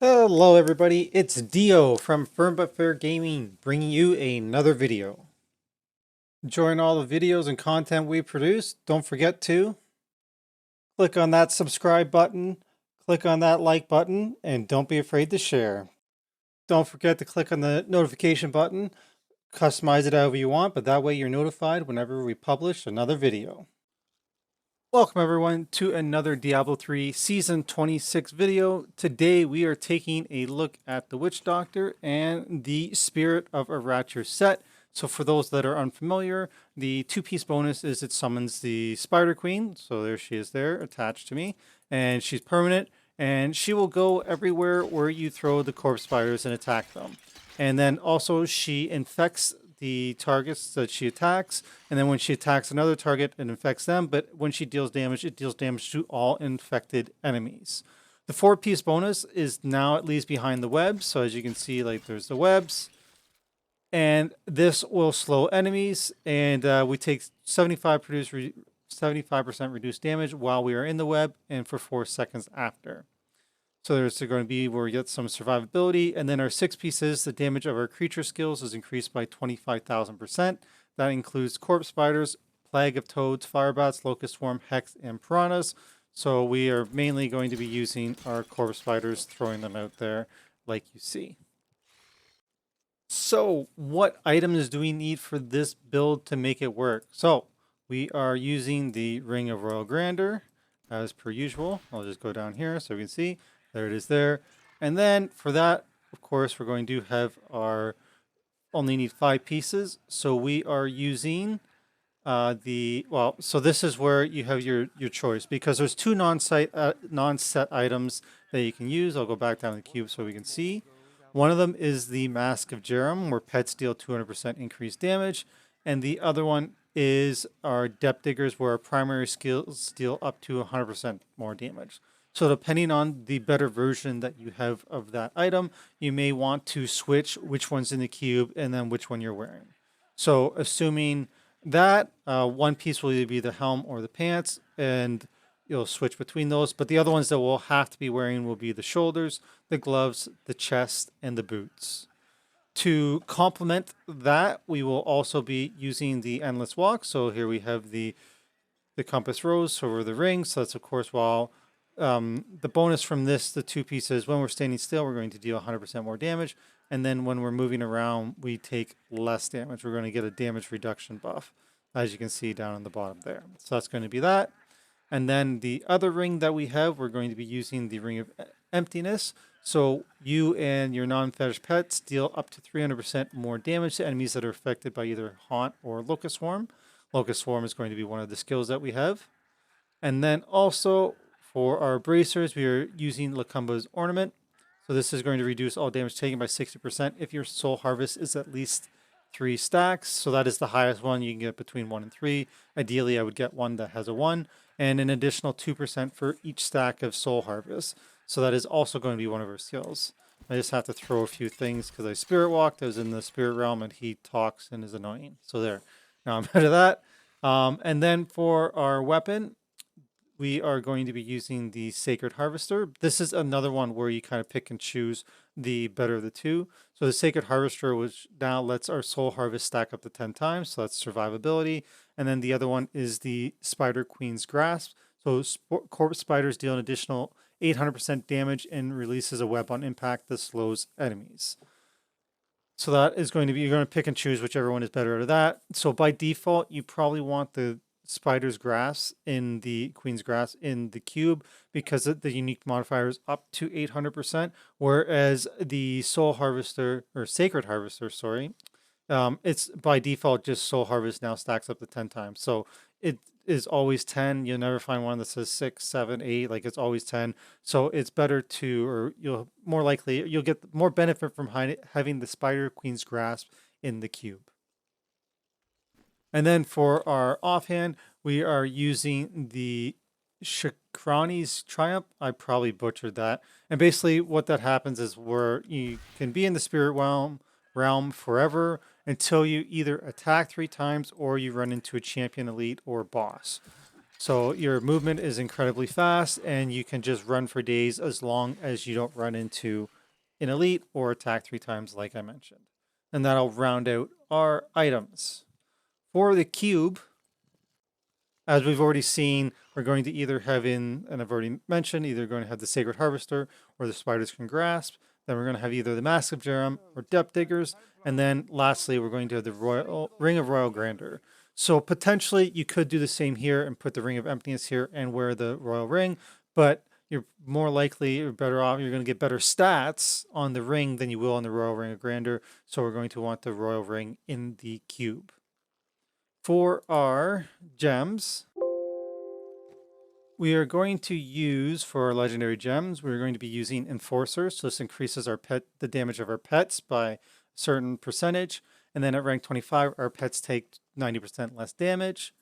Hello everybody, it's Dio from Firm But Fair Gaming bringing you another video. Enjoying all the videos and content we produce, don't forget to click on that subscribe button, click on that like button, and don't be afraid to share. Don't forget to click on the notification button, customize it however you want, but that way you're notified whenever we publish another video. Welcome everyone to another Diablo 3 Season 26 video. Today we are taking a look at the Witch Doctor and the Spirit of Arachyr set. So for those that are unfamiliar, the two-piece bonus is it summons the Spider Queen. So there she is there attached to me. And she's permanent and she will go everywhere where you throw the corpse spiders and attack them. And then also she infects the targets that she attacks, and then when she attacks another target, it infects them, but when she deals damage, it deals damage to all infected enemies. The 4-piece bonus is now at least behind the webs, so as you can see, like there's the webs, and this will slow enemies, and we take 75% reduced damage while we are in the web, and for 4 seconds after. So there's going to be where we get some survivability. And then our 6 pieces, the damage of our creature skills is increased by 25,000%. That includes corpse spiders, plague of toads, firebats, locust swarm, hex, and piranhas. So we are mainly going to be using our corpse spiders, throwing them out there like you see. So what items do we need for this build to make it work? So we are using the Ring of Royal Grandeur as per usual. I'll just go down here so we can see. There it is there. And then for that, of course, we're going to have our only need 5 pieces. So we are using so this is where you have your choice, because there's 2 non-set items that you can use. I'll go back down the cube so we can see. One of them is the Mask of Jerem, where pets deal 200% increased damage. And the other one is our Depth Diggers, where our primary skills deal up to 100% more damage. So depending on the better version that you have of that item, you may want to switch which one's in the cube and then which one you're wearing. So assuming that one piece will either be the helm or the pants, and you'll switch between those. But the other ones that we'll have to be wearing will be the shoulders, the gloves, the chest, and the boots. To complement that, we will also be using the Endless Walk. So here we have the compass rose over the ring. So that's, of course, while the bonus from this, the 2 pieces, when we're standing still, we're going to deal 100% more damage. And then when we're moving around, we take less damage. We're going to get a damage reduction buff, as you can see down on the bottom there. So that's going to be that. And then the other ring that we have, we're going to be using the Ring of Emptiness. So you and your non-fetish pets deal up to 300% more damage to enemies that are affected by either Haunt or Locust Swarm. Locust Swarm is going to be one of the skills that we have. And then also for our bracers, we are using Lakumba's Ornament. So this is going to reduce all damage taken by 60% if your soul harvest is at least 3 stacks. So that is the highest one. You can get between 1 and 3. Ideally, I would get one that has a 1, and an additional 2% for each stack of soul harvest. So that is also going to be one of our skills. I just have to throw a few things because I spirit walked. I was in the spirit realm and he talks and is annoying. So there. Now I'm out of that. And then for our weapon, we are going to be using the Sacred Harvester. This is another one where you kind of pick and choose the better of the 2. So the Sacred Harvester, which now lets our soul harvest stack up to 10 times. So that's survivability. And then the other one is the Spider Queen's Grasp. So corpse spiders deal an additional 800% damage and releases a web on impact that slows enemies. So that is going to be, you're going to pick and choose whichever one is better out of that. So by default, you probably want the Spider's Grass in the Queen's Grass in the cube, because the unique modifier is up to 800%, whereas the Soul Harvester, or Sacred Harvester, sorry, it's by default just Soul Harvest now stacks up to 10 times. So it is always 10. You'll never find one that says 6, 7, 8. Like it's always 10. So it's better to, or you'll more likely, you'll get more benefit from having the Spider Queen's Grasp in the cube. And then for our offhand, we are using the Shakrani's Triumph. I probably butchered that. And basically what that happens is where you can be in the spirit realm forever until you either attack 3 times or you run into a champion elite or boss. So your movement is incredibly fast and you can just run for days as long as you don't run into an elite or attack 3 times like I mentioned. And that'll round out our items. For the cube, as we've already seen, we're going to either have and I've already mentioned, either going to have the Sacred Harvester or the Spiders Can Grasp. Then we're going to have either the Massive Jerem or Depth Diggers. And then lastly, we're going to have the Ring of Royal Grandeur. So potentially you could do the same here and put the Ring of Emptiness here and wear the Royal Ring, but you're more likely or better off, you're going to get better stats on the ring than you will on the Royal Ring of Grandeur. So we're going to want the Royal Ring in the cube. For our gems, we are going to use for our legendary gems, we're going to be using Enforcers. So this increases the damage of our pets by a certain percentage. And then at rank 25, our pets take 90% less damage.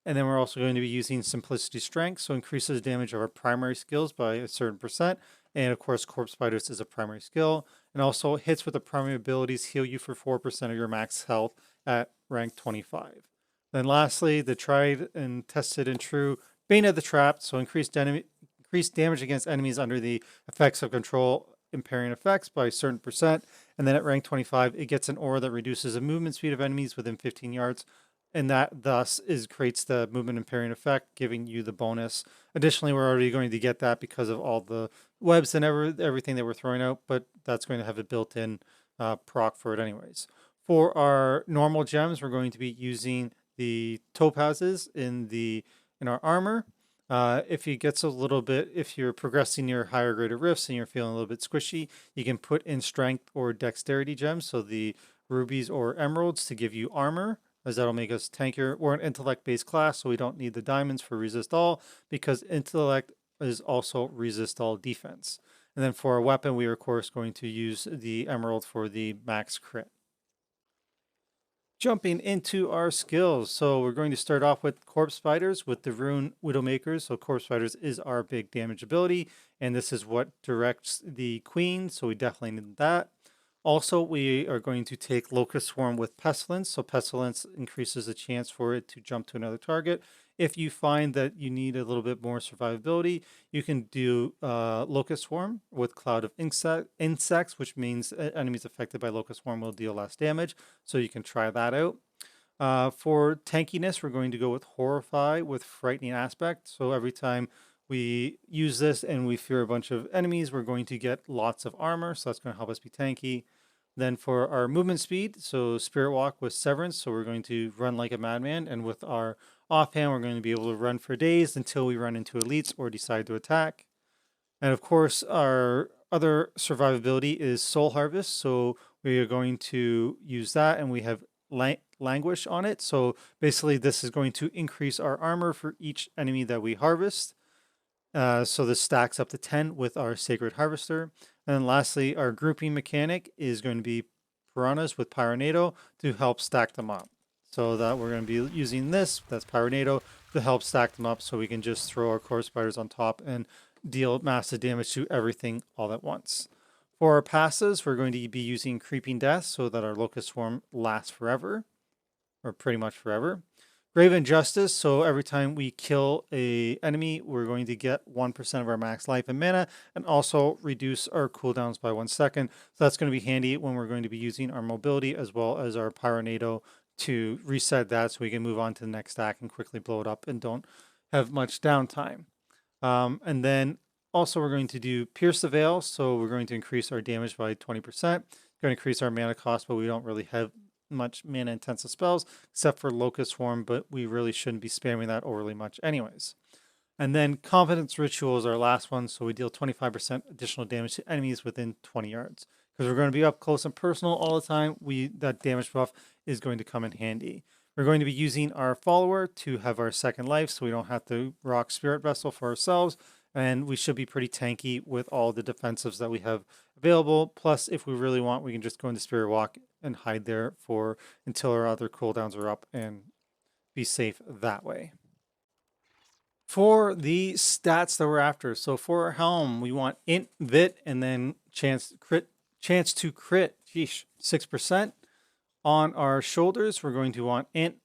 And then we're also going to be using Simplicity Strength, so increases damage of our primary skills by a certain percent. And of course, Corpse Spiders is a primary skill. And also hits with the primary abilities heal you for 4% of your max health at rank 25. Then lastly, the tried and tested and true Bane of the Trapped, so increased damage against enemies under the effects of control impairing effects by a certain percent. And then at rank 25, it gets an aura that reduces the movement speed of enemies within 15 yards. And that thus creates the movement impairing effect, giving you the bonus. Additionally, we're already going to get that because of all the webs and everything that we're throwing out, but that's going to have a built-in proc for it anyways. For our normal gems, we're going to be using the topazes in our armor. If you're progressing your higher grade of rifts and you're feeling a little bit squishy, you can put in strength or dexterity gems, so the rubies or emeralds to give you armor, as that'll make us tankier. We're an intellect-based class, so we don't need the diamonds for resist all, because intellect is also resist all defense. And then for our weapon, we are of course going to use the emerald for the max crit. Jumping into our skills. So we're going to start off with Corpse Spiders with the Rune Widowmakers. So Corpse Spiders is our big damage ability, and this is what directs the Queen, so we definitely need that. Also, we are going to take Locust Swarm with Pestilence. So Pestilence increases the chance for it to jump to another target. If you find that you need a little bit more survivability, you can do Locust Swarm with Cloud of Insects, which means enemies affected by Locust Swarm will deal less damage. So you can try that out. For tankiness, we're going to go with Horrify with Frightening Aspect. So every time we use this and we fear a bunch of enemies, we're going to get lots of armor. So that's going to help us be tanky. Then for our movement speed, so Spirit Walk with Severance. So we're going to run like a madman. And with our offhand, we're going to be able to run for days until we run into elites or decide to attack. And of course, our other survivability is Soul Harvest. So we are going to use that, and we have Languish on it. So basically, this is going to increase our armor for each enemy that we harvest. So this stacks up to 10 with our Sacred Harvester. And then lastly, our grouping mechanic is going to be Piranhas with Pyronado to help stack them up. So that we're going to be using this, that's Pyronado, to help stack them up so we can just throw our Corpse Spiders on top and deal massive damage to everything all at once. For our passes, we're going to be using Creeping Death so that our Locust Swarm lasts forever, or pretty much forever. Grave Injustice, so every time we kill a enemy, we're going to get 1% of our max life and mana, and also reduce our cooldowns by 1 second. So that's going to be handy when we're going to be using our mobility as well as our Pyronado to reset that so we can move on to the next stack and quickly blow it up and don't have much downtime. And then also we're going to do Pierce the Veil, so we're going to increase our damage by 20%. Going to increase our mana cost, but we don't really have much mana intensive spells except for Locust Swarm, but we really shouldn't be spamming that overly much anyways. And then Confidence Ritual is our last one, so we deal 25% additional damage to enemies within 20 yards. Because we're going to be up close and personal all the time, that damage buff is going to come in handy. We're going to be using our follower to have our second life, so we don't have to rock Spirit Vessel for ourselves, and we should be pretty tanky with all the defensives that we have available. Plus, if we really want, we can just go into Spirit Walk and hide there until our other cooldowns are up and be safe that way. For the stats that we're after, so for our helm, we want int, vit, and then chance to crit, 6%. On our shoulders, we're going to want int,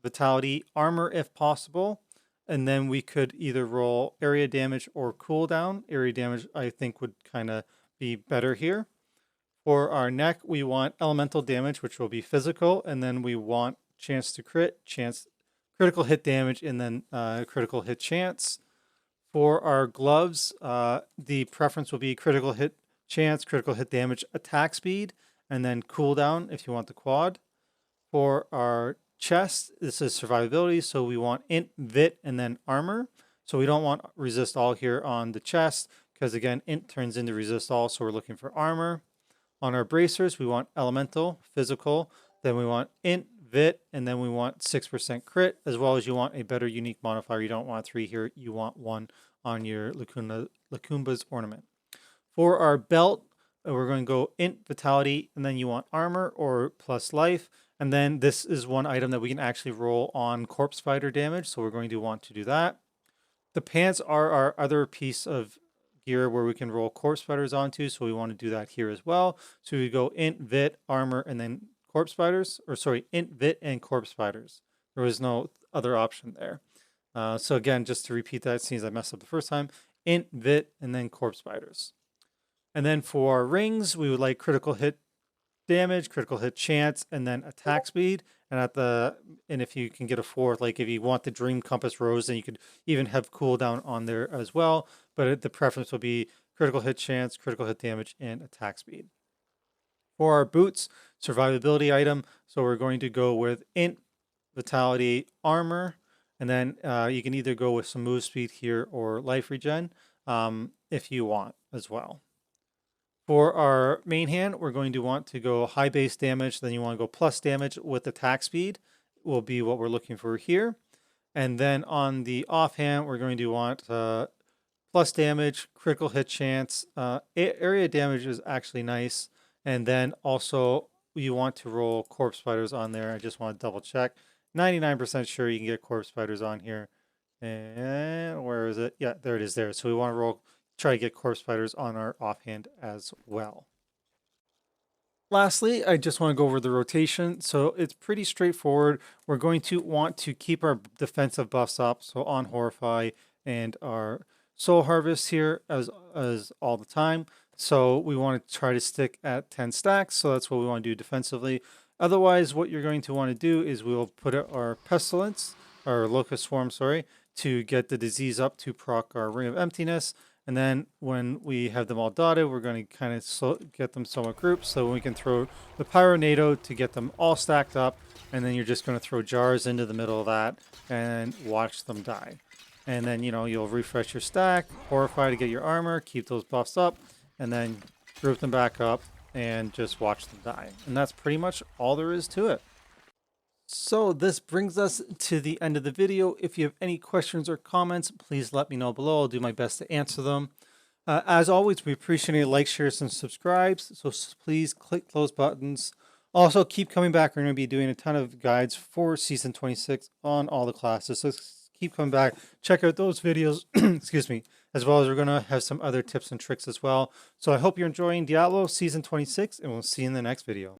vitality, armor if possible, And then we could either roll area damage or cooldown. Area damage, I think, would kind of be better here. For our neck, we want elemental damage, which will be physical, and then we want chance to crit, chance, critical hit damage, and then critical hit chance. For our gloves, the preference will be critical hit chance, critical hit damage, attack speed, and then cooldown if you want the quad. For our chest, this is survivability, so we want int, vit, and then armor. So we don't want resist all here on the chest, because again, int turns into resist all, so we're looking for armor. On our bracers, we want elemental, physical, then we want int, vit, and then we want 6% crit, as well as you want a better unique modifier. You don't want 3 here, you want 1 on your Lacumba's ornament. For our belt, we're going to go int, vitality, and then you want armor or plus life. And then this is one item that we can actually roll on corpse spider damage, so we're going to want to do that. The pants are our other piece of gear where we can roll corpse spiders onto, so we want to do that here as well. So we go int, vit, armor, and then corpse spiders, or sorry, int, vit, and corpse spiders. There was no other option there. So again, just to repeat that, since I messed up the first time, int, vit, and then corpse spiders. And then for rings, we would like critical hit damage, critical hit chance, and then attack speed. And if you can get a 4th, like if you want the Dream Compass Rose, then you could even have cooldown on there as well. But the preference will be critical hit chance, critical hit damage, and attack speed. For our boots, survivability item, so we're going to go with int, vitality, armor, and then you can either go with some move speed here or life regen if you want as well. For our main hand, we're going to want to go high base damage, then you want to go plus damage with attack speed will be what we're looking for here. And then on the offhand, we're going to want plus damage, critical hit chance, area damage is actually nice. And then also you want to roll corpse spiders on there. I just want to double check. 99% sure you can get corpse spiders on here. And where is it? Yeah, there it is there. So we want to try to get corpse spiders on our offhand as well. Lastly, I just want to go over the rotation. So it's pretty straightforward. We're going to want to keep our defensive buffs up. So on Horrify and our Soul Harvest here as all the time. So we want to try to stick at 10 stacks. So that's what we want to do defensively. Otherwise, what you're going to want to do is we'll put our Pestilence, or Locust Swarm, sorry, to get the disease up to proc our Ring of Emptiness. And then when we have them all dotted, we're going to kind of get them somewhat grouped so we can throw the Pyronado to get them all stacked up. And then you're just going to throw jars into the middle of that and watch them die. And then, you'll refresh your stack, Horrify to get your armor, keep those buffs up, and then group them back up and just watch them die. And that's pretty much all there is to it. So this brings us to the end of the video. If you have any questions or comments, please let me know below. I'll do my best to answer them. As always, we appreciate likes, shares, and subscribes. So please click those buttons. Also, keep coming back. We're going to be doing a ton of guides for Season 26 on all the classes. So keep coming back. Check out those videos, excuse me, as well as we're going to have some other tips and tricks as well. So I hope you're enjoying Diablo Season 26, and we'll see you in the next video.